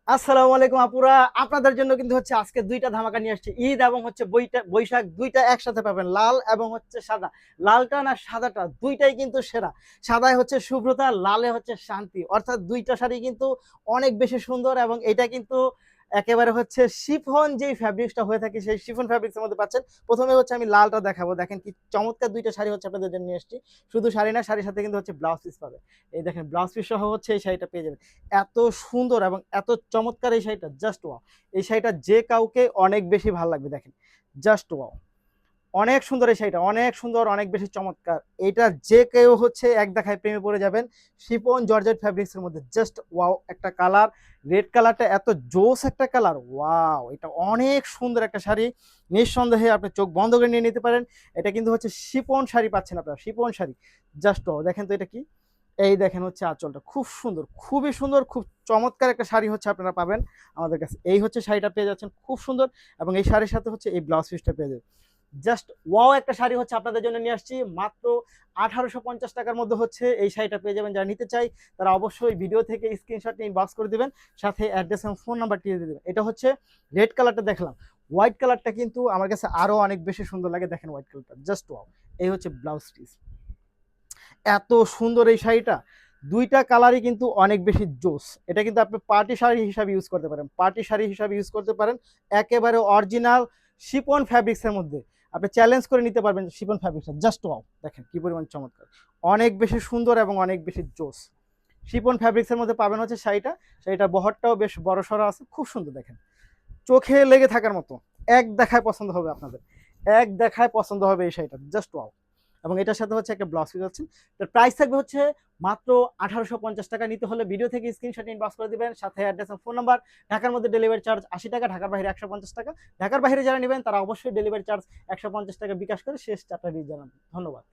আসসালামু আলাইকুম আপুরা, আপনাদের জন্য কিন্তু হচ্ছে আজকে দুইটা ধামাকা নিয়ে আসছে। ঈদ এবং হচ্ছে বৈশাখ দুইটা একসাথে পাবেন, লাল এবং হচ্ছে সাদা। লালটা না সাদাটা দুইটাই কিন্তু সেরা। সাদায় হচ্ছে শুভ্রতা, লালে হচ্ছে শান্তি, অর্থাৎ দুইটা শাড়ি কিন্তু অনেক বেশি সুন্দর। এবং এটা কিন্তু একেবারে হচ্ছে শিফন যেই ফ্যাব্রিক্সটা হয়ে থাকে সেই শিফন ফ্যাব্রিক্সের মধ্যে পাচ্ছেন। প্রথমে হচ্ছে আমি লালটা দেখাবো, দেখেন কি চমৎকার দুইটা শাড়ি হচ্ছে আপনাদের জন্য নিয়ে এসেছি। শুধু শাড়ি না, শাড়ির সাথে কিন্তু হচ্ছে ব্লাউজ পিস পাবে। এই দেখেন ব্লাউজ পিস সহ হচ্ছে এই শাড়িটা পেয়ে যাবেন। এত সুন্দর এবং এত চমৎকার এই শাড়িটা, জাস্ট ওয়াও। এই শাড়িটা যে কাউকে অনেক বেশি ভালো লাগবে, দেখেন জাস্ট ওয়াও। অনেক সুন্দর এই শাড়িটা, অনেক সুন্দর, অনেক বেশি চমৎকার। এটা যে কেউ হচ্ছে এক দেখায় প্রেমে পড়ে যাবেন। শিফন জর্জেট ফ্যাব্রিক্স এর মধ্যে জাস্ট ওয়াও একটা কালার। রেড কালারটা এত জোস একটা কালার, ওয়াও, এটা অনেক সুন্দর একটা শাড়ি। নিঃসন্দেহে আপনি চোখ বন্ধ করে নিয়ে নিতে পারেন। এটা কিন্তু হচ্ছে শিফন শাড়ি পাচ্ছেন আপনারা, শিফন শাড়ি। জাস্ট ওয়াও, দেখেন তো এটা কি। এই দেখেন হচ্ছে আঁচলটা খুব সুন্দর, খুবই সুন্দর, খুব চমৎকার একটা শাড়ি হচ্ছে আপনারা পাবেন আমাদের কাছে। এই হচ্ছে শাড়িটা পেয়ে যাচ্ছেন, খুব সুন্দর। এবং এই শাড়ির সাথে হচ্ছে এই ব্লাউজ পিসটা পেয়ে যাবেন। জাস্ট ওয়াও একটা শাড়ি হচ্ছে আপনাদের জন্য নিয়ে আসছি। মাত্র 1850 টাকার মধ্যে হচ্ছে এই শাড়িটা পেয়ে যাবেন। যারা নিতে চাই তারা অবশ্যই ভিডিও থেকে স্ক্রিনশট নিয়ে ইনবক্স করে দিবেন, সাথে অ্যাড্রেস এবং ফোন নাম্বারটি দিয়ে দেবেন। এটা হচ্ছে রেড কালারটা দেখলাম, হোয়াইট কালারটা কিন্তু আমার কাছে আরো অনেক বেশি সুন্দর লাগে। দেখেন হোয়াইট কালারটা জাস্ট ওয়াও। এই হচ্ছে ব্লাউজ পিস, এত সুন্দর এই শাড়িটা। দুইটা কালারই কিন্তু অনেক বেশি জোস। এটা কিন্তু আপনি পার্টি শাড়ি হিসাবে ইউজ করতে পারেন, পার্টি শাড়ি হিসাবে ইউজ করতে পারেন। একেবারে অরিজিনাল শিপন ফ্যাব্রিক্সের মধ্যে আপনি চ্যালেঞ্জ করে নিতে পারবেন শিপন ফ্যাব্রিক্সটা। জাস্ট ওয়াও, দেখেন কি পরিমাণ চমৎকার, অনেক বেশি সুন্দর এবং অনেক বেশি জোস। শিপন ফ্যাব্রিক্সের মধ্যে পাবেন হচ্ছে শাড়িটা। শাড়িটার বহরটাও বেশ বড় সড়ো আছে, খুব সুন্দর। দেখেন চোখে লেগে থাকার মতো, এক দেখায় পছন্দ হবে আপনাদের, এক দেখায় পছন্দ হবে এই শাড়িটা। Just wow. এবং এটার সাথে হচ্ছে একটা ব্লাউজ পিস হচ্ছে। তার প্রাইস থাকবে হচ্ছে মাত্র 1850 টাকা। নিতে হলে ভিডিও থেকে স্ক্রিনশট ইনবক্স করে দিবেন, সাথে অ্যাড্রেস এবং ফোন নাম্বার। ঢাকার মধ্যে ডেলিভারি চার্জ 80 টাকা, ঢাকার বাইরে 150 টাকা। ঢাকার বাইরে যারা নেবেন তারা অবশ্যই ডেলিভারি চার্জ 150 টাকা বিকাশ করে শেষ চারটা দিয়ে জানাবেন। ধন্যবাদ।